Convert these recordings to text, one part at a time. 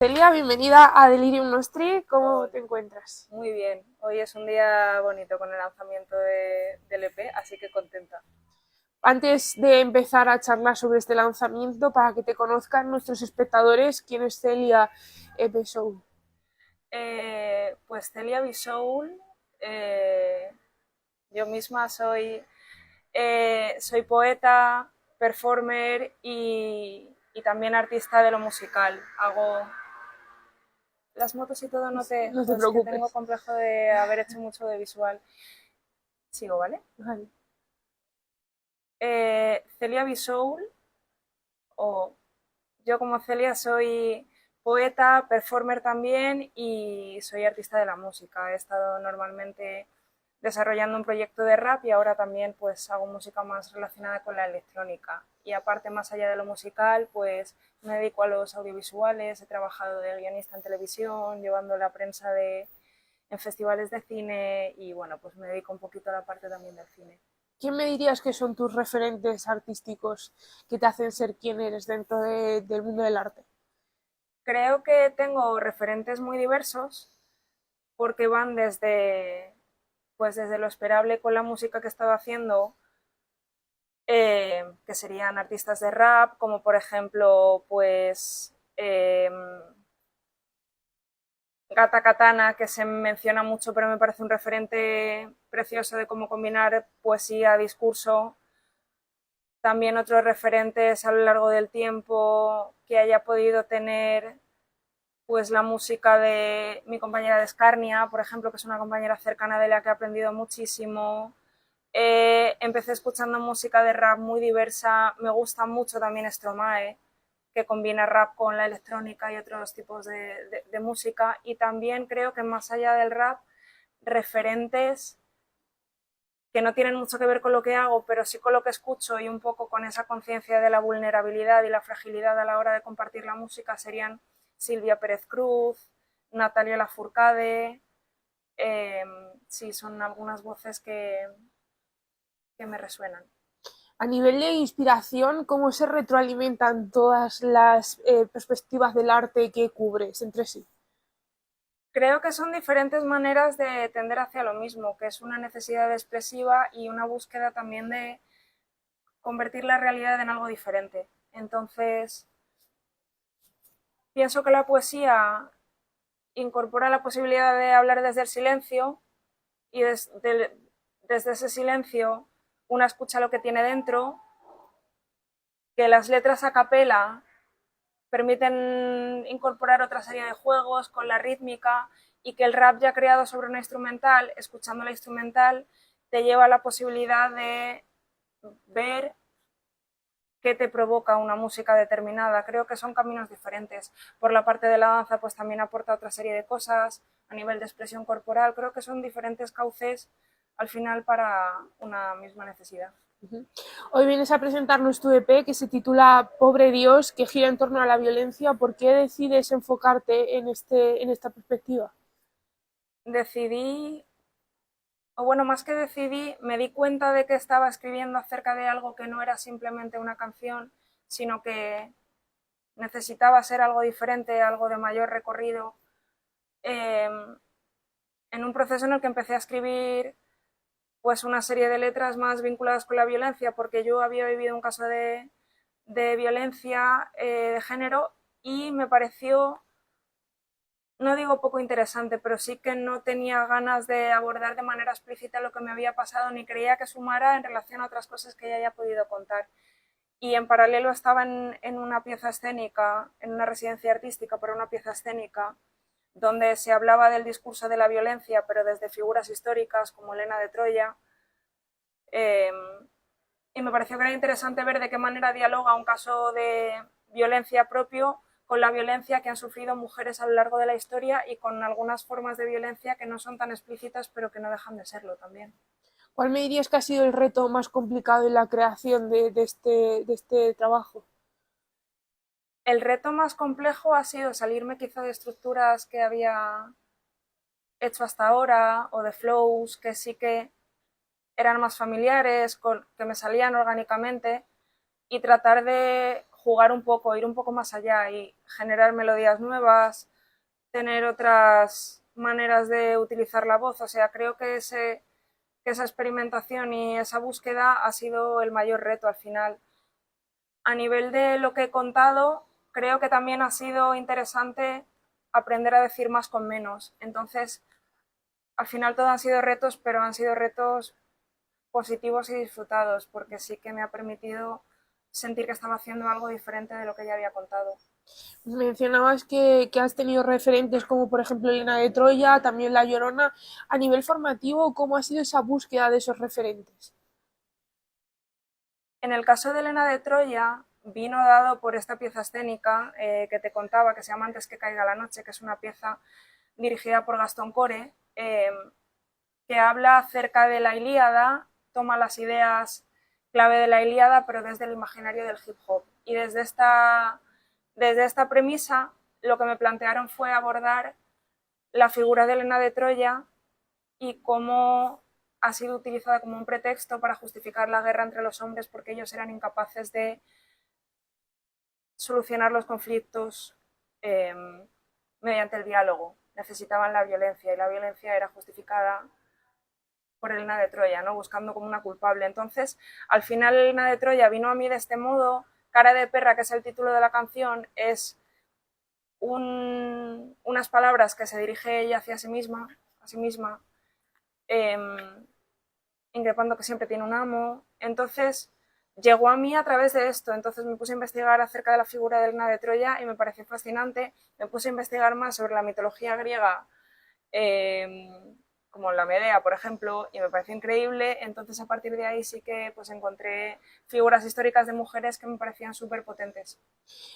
Celia, bienvenida a Delirium Nostri. ¿Cómo te encuentras? Muy bien, hoy es un día bonito con el lanzamiento del EP, así que contenta. Antes de empezar a charlar sobre este lanzamiento, para que te conozcan nuestros espectadores, ¿quién es Celia EP Soul? Pues Celia Bisoul, eh, yo misma soy poeta, performer y también artista de lo musical. Hago las motos y todo, No te pues que tengo preocupes. complejo de haber hecho mucho de visual. Sigo, ¿vale? Vale. Celia Bisoul, o yo como Celia soy poeta, performer también y soy artista de la música. He estado normalmente desarrollando un proyecto de rap y ahora también pues hago música más relacionada con la electrónica. Y aparte, más allá de lo musical, pues me dedico a los audiovisuales, he trabajado de guionista en televisión, llevando la prensa en festivales de cine y bueno, pues me dedico un poquito a la parte también del cine. ¿Quién me dirías que son tus referentes artísticos que te hacen ser quien eres dentro del mundo del arte? Creo que tengo referentes muy diversos porque van desde lo esperable con la música que estaba haciendo, que serían artistas de rap, como por ejemplo, pues Gata Katana, que se menciona mucho, pero me parece un referente precioso de cómo combinar poesía, discurso. También otros referentes a lo largo del tiempo que haya podido tener pues la música de mi compañera de Escarnia, por ejemplo, que es una compañera cercana de la que he aprendido muchísimo. Empecé escuchando música de rap muy diversa, me gusta mucho también Stromae, que combina rap con la electrónica y otros tipos de música, y también creo que más allá del rap, referentes que no tienen mucho que ver con lo que hago, pero sí con lo que escucho y un poco con esa conciencia de la vulnerabilidad y la fragilidad a la hora de compartir la música serían Silvia Pérez Cruz, Natalia Lafourcade. Sí, son algunas voces que me resuenan. A nivel de inspiración, ¿cómo se retroalimentan todas las perspectivas del arte que cubres entre sí? Creo que son diferentes maneras de tender hacia lo mismo, que es una necesidad expresiva y una búsqueda también de convertir la realidad en algo diferente. Entonces, pienso que la poesía incorpora la posibilidad de hablar desde el silencio y desde ese silencio una escucha lo que tiene dentro, que las letras a capela permiten incorporar otra serie de juegos con la rítmica y que el rap ya creado sobre una instrumental, escuchando la instrumental, te lleva a la posibilidad de ver qué te provoca una música determinada. Creo que son caminos diferentes. Por la parte de la danza, pues también aporta otra serie de cosas a nivel de expresión corporal. Creo que son diferentes cauces al final para una misma necesidad. Hoy vienes a presentarnos tu EP que se titula Pobre Dios, que gira en torno a la violencia. ¿Por qué decides enfocarte en esta perspectiva? Decidí, o bueno, más que decidí, me di cuenta de que estaba escribiendo acerca de algo que no era simplemente una canción, sino que necesitaba ser algo diferente, algo de mayor recorrido, eh, en un proceso en el que empecé a escribir pues una serie de letras más vinculadas con la violencia, porque yo había vivido un caso de violencia de género y me pareció, no digo poco interesante, pero sí que no tenía ganas de abordar de manera explícita lo que me había pasado ni creía que sumara en relación a otras cosas que ya haya podido contar. Y en paralelo estaba en una pieza escénica, en una residencia artística para una pieza escénica, donde se hablaba del discurso de la violencia, pero desde figuras históricas como Helena de Troya. Eh, y me pareció que era interesante ver de qué manera dialoga un caso de violencia propio con la violencia que han sufrido mujeres a lo largo de la historia y con algunas formas de violencia que no son tan explícitas pero que no dejan de serlo también. ¿Cuál me dirías que ha sido el reto más complicado en la creación de este trabajo? El reto más complejo ha sido salirme quizá de estructuras que había hecho hasta ahora o de flows que sí que eran más familiares, que me salían orgánicamente, y tratar de jugar un poco, ir un poco más allá y generar melodías nuevas, tener otras maneras de utilizar la voz. O sea, creo que esa experimentación y esa búsqueda ha sido el mayor reto al final. A nivel de lo que he contado, creo que también ha sido interesante aprender a decir más con menos. Entonces, al final todo han sido retos, pero han sido retos positivos y disfrutados, porque sí que me ha permitido sentir que estaba haciendo algo diferente de lo que ya había contado. Mencionabas que has tenido referentes como por ejemplo Elena de Troya, también La Llorona. A nivel formativo, ¿cómo ha sido esa búsqueda de esos referentes? En el caso de Elena de Troya, vino dado por esta pieza escénica que te contaba, que se llama Antes que caiga la noche, que es una pieza dirigida por Gastón Core, que habla acerca de la Ilíada, toma las ideas clave de la Ilíada, pero desde el imaginario del hip hop. Y desde esta premisa, lo que me plantearon fue abordar la figura de Elena de Troya y cómo ha sido utilizada como un pretexto para justificar la guerra entre los hombres porque ellos eran incapaces de solucionar los conflictos mediante el diálogo. Necesitaban la violencia y la violencia era justificada por Elena de Troya, ¿no? Buscando como una culpable. Entonces, al final Elena de Troya vino a mí de este modo. Cara de perra, que es el título de la canción, es unas palabras que se dirige ella hacia sí misma, increpando que siempre tiene un amo. Entonces, llegó a mí a través de esto. Entonces me puse a investigar acerca de la figura de Elena de Troya y me pareció fascinante. Me puse a investigar más sobre la mitología griega, como la Medea, por ejemplo, y me pareció increíble. Entonces, a partir de ahí sí que pues encontré figuras históricas de mujeres que me parecían súper potentes.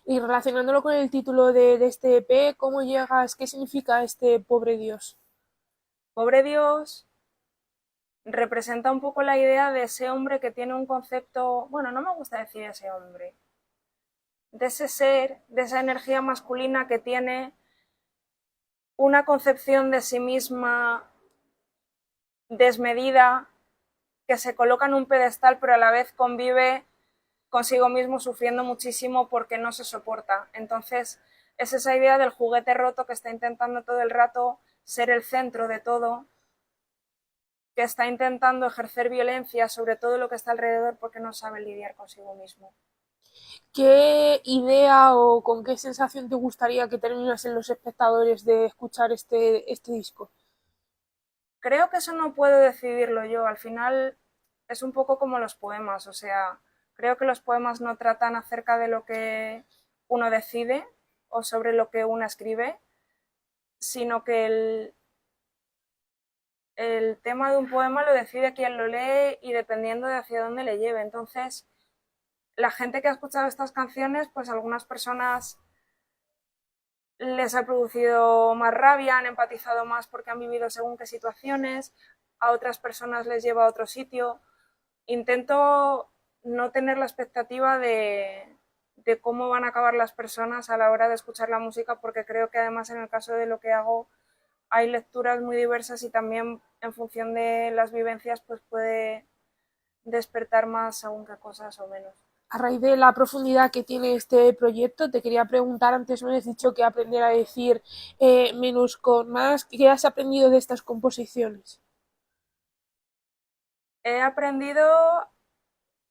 Y relacionándolo con el título de este EP, ¿cómo llegas? ¿Qué significa este pobre Dios? Pobre Dios representa un poco la idea de ese hombre que tiene un concepto, bueno, no me gusta decir ese hombre, de ese ser, de esa energía masculina que tiene una concepción de sí misma desmedida, que se coloca en un pedestal, pero a la vez convive consigo mismo sufriendo muchísimo porque no se soporta. Entonces, es esa idea del juguete roto que está intentando todo el rato ser el centro de todo, que está intentando ejercer violencia sobre todo lo que está alrededor porque no sabe lidiar consigo mismo. ¿Qué idea o con qué sensación te gustaría que terminasen los espectadores de escuchar este disco? Creo que eso no puedo decidirlo yo. Al final es un poco como los poemas. O sea, creo que los poemas no tratan acerca de lo que uno decide o sobre lo que uno escribe, sino que el tema de un poema lo decide quien lo lee y dependiendo de hacia dónde le lleve. Entonces, la gente que ha escuchado estas canciones, pues algunas personas les ha producido más rabia, han empatizado más porque han vivido según qué situaciones, a otras personas les lleva a otro sitio. Intento no tener la expectativa de cómo van a acabar las personas a la hora de escuchar la música, porque creo que además en el caso de lo que hago hay lecturas muy diversas y también en función de las vivencias pues puede despertar más según qué cosas o menos. A raíz de la profundidad que tiene este proyecto, te quería preguntar, antes me has dicho que aprender a decir menos con más, ¿qué has aprendido de estas composiciones? He aprendido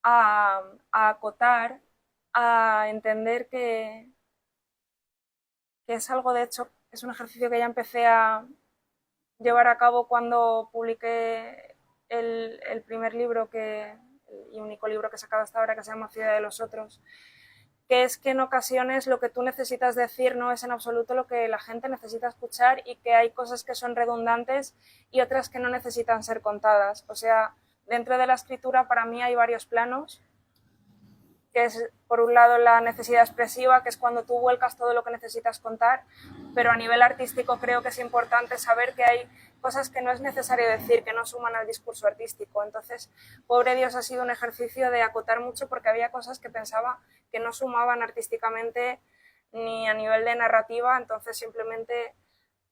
a, a acotar, a entender que es algo, de hecho, es un ejercicio que ya empecé a llevar a cabo cuando publiqué el primer libro y único libro que he sacado hasta ahora, que se llama Ciudad de los Otros, que es que en ocasiones lo que tú necesitas decir no es en absoluto lo que la gente necesita escuchar y que hay cosas que son redundantes y otras que no necesitan ser contadas. O sea, dentro de la escritura para mí hay varios planos, que es por un lado la necesidad expresiva, que es cuando tú vuelcas todo lo que necesitas contar, pero a nivel artístico creo que es importante saber que hay cosas que no es necesario decir, que no suman al discurso artístico. Entonces, Pobre Dios ha sido un ejercicio de acotar mucho porque había cosas que pensaba que no sumaban artísticamente ni a nivel de narrativa, entonces simplemente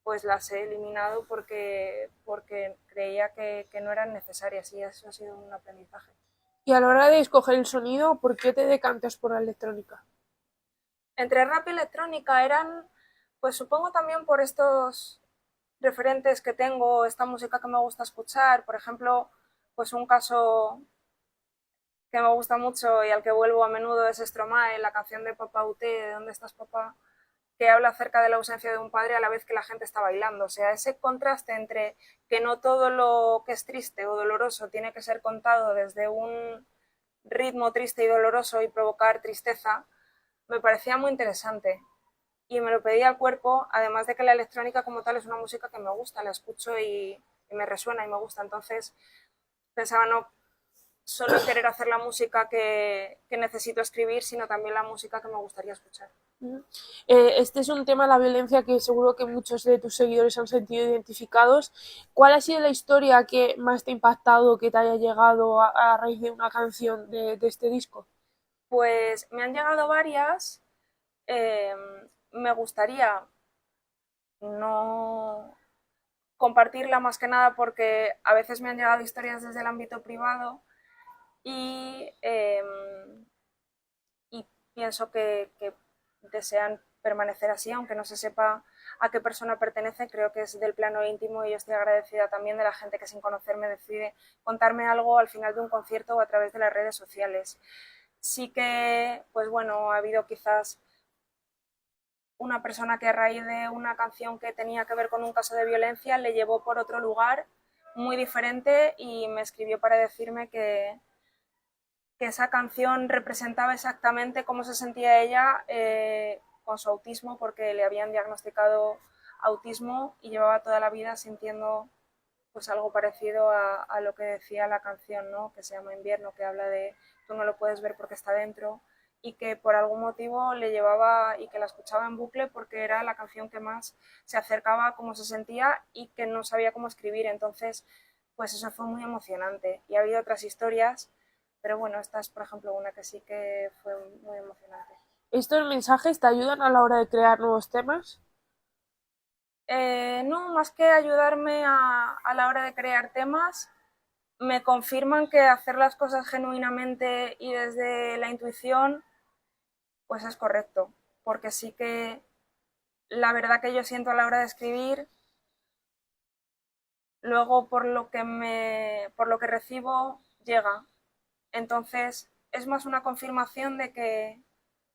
pues las he eliminado porque creía que no eran necesarias y eso ha sido un aprendizaje. Y a la hora de escoger el sonido, ¿por qué te decantas por la electrónica? Entre rap y electrónica eran, pues supongo también por estos referentes que tengo, esta música que me gusta escuchar. Por ejemplo, pues un caso que me gusta mucho y al que vuelvo a menudo es Stromae, la canción de Papá Uté, ¿de dónde estás, papá?, que habla acerca de la ausencia de un padre a la vez que la gente está bailando. O sea, ese contraste entre que no todo lo que es triste o doloroso tiene que ser contado desde un ritmo triste y doloroso y provocar tristeza, me parecía muy interesante. Y me lo pedía al cuerpo, además de que la electrónica como tal es una música que me gusta, la escucho y me resuena y me gusta. Entonces pensaba no solo en querer hacer la música que necesito escribir, sino también la música que me gustaría escuchar. Este es un tema, la violencia, que seguro que muchos de tus seguidores han sentido identificados. ¿Cuál ha sido la historia que más te ha impactado, que te haya llegado a raíz de una canción de este disco? Pues me han llegado varias. eh, Me gustaría no compartirla más que nada porque a veces me han llegado historias desde el ámbito privado y, y pienso que desean permanecer así, aunque no se sepa a qué persona pertenece. Creo que es del plano íntimo y yo estoy agradecida también de la gente que sin conocerme decide contarme algo al final de un concierto o a través de las redes sociales. Sí que, pues bueno, ha habido quizás una persona que a raíz de una canción que tenía que ver con un caso de violencia le llevó por otro lugar muy diferente y me escribió para decirme que esa canción representaba exactamente cómo se sentía ella con su autismo, porque le habían diagnosticado autismo y llevaba toda la vida sintiendo pues algo parecido a lo que decía la canción, ¿no?, que se llama Invierno, que habla de tú no lo puedes ver porque está dentro, y que por algún motivo le llevaba y que la escuchaba en bucle porque era la canción que más se acercaba a cómo se sentía y que no sabía cómo escribir. Entonces, pues eso fue muy emocionante. Y ha habido otras historias, pero bueno, esta es, por ejemplo, una que sí que fue muy emocionante. ¿Estos mensajes te ayudan a la hora de crear nuevos temas? No, más que ayudarme a la hora de crear temas, me confirman que hacer las cosas genuinamente y desde la intuición, pues es correcto, porque sí que la verdad que yo siento a la hora de escribir, luego por lo que recibo llega. Entonces es más una confirmación de que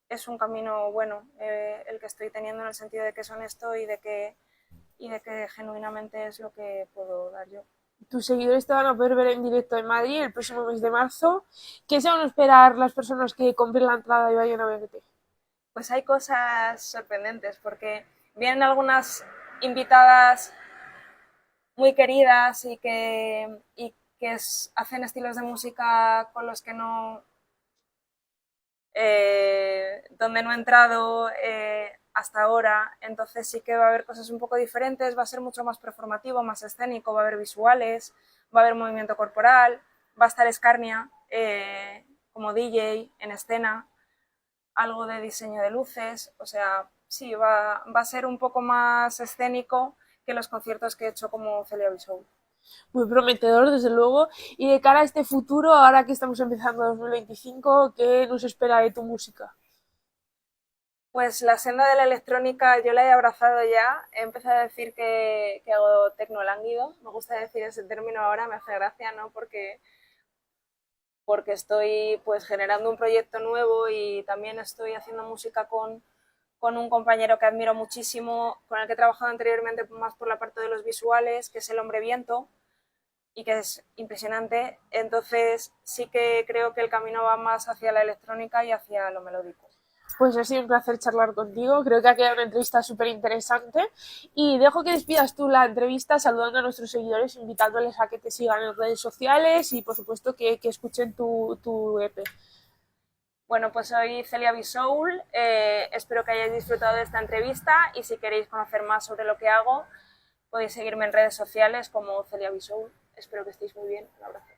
es un camino bueno el que estoy teniendo, en el sentido de que es honesto y de que genuinamente es lo que puedo dar yo. Tus seguidores te van a poder ver en directo en Madrid el próximo mes de marzo. ¿Qué se van a esperar las personas que compren la entrada y vayan a verte? Pues hay cosas sorprendentes porque vienen algunas invitadas muy queridas y que hacen estilos de música con los que no, donde no he entrado hasta ahora. Entonces sí que va a haber cosas un poco diferentes, va a ser mucho más performativo, más escénico, va a haber visuales, va a haber movimiento corporal, va a estar Escarnia como DJ en escena, algo de diseño de luces. O sea, sí, va a ser un poco más escénico que los conciertos que he hecho como Celia Bisou. Muy prometedor, desde luego. Y de cara a este futuro, ahora que estamos empezando 2025, ¿qué nos espera de tu música? Pues la senda de la electrónica yo la he abrazado ya. He empezado a decir que hago tecno lánguido. Me gusta decir ese término ahora, me hace gracia, ¿no? Porque estoy pues generando un proyecto nuevo y también estoy haciendo música con un compañero que admiro muchísimo, con el que he trabajado anteriormente más por la parte de los visuales, que es el Hombre Viento, y que es impresionante. Entonces sí que creo que el camino va más hacia la electrónica y hacia lo melódico. Pues ha sido un placer charlar contigo. Creo que ha quedado una entrevista súper interesante. Y dejo que despidas tú la entrevista saludando a nuestros seguidores, invitándoles a que te sigan en redes sociales y, por supuesto, que escuchen tu EP. Bueno, pues soy Celia Bisoul. Espero que hayáis disfrutado de esta entrevista y si queréis conocer más sobre lo que hago, podéis seguirme en redes sociales como Celia Bisoul. Espero que estéis muy bien. Un abrazo.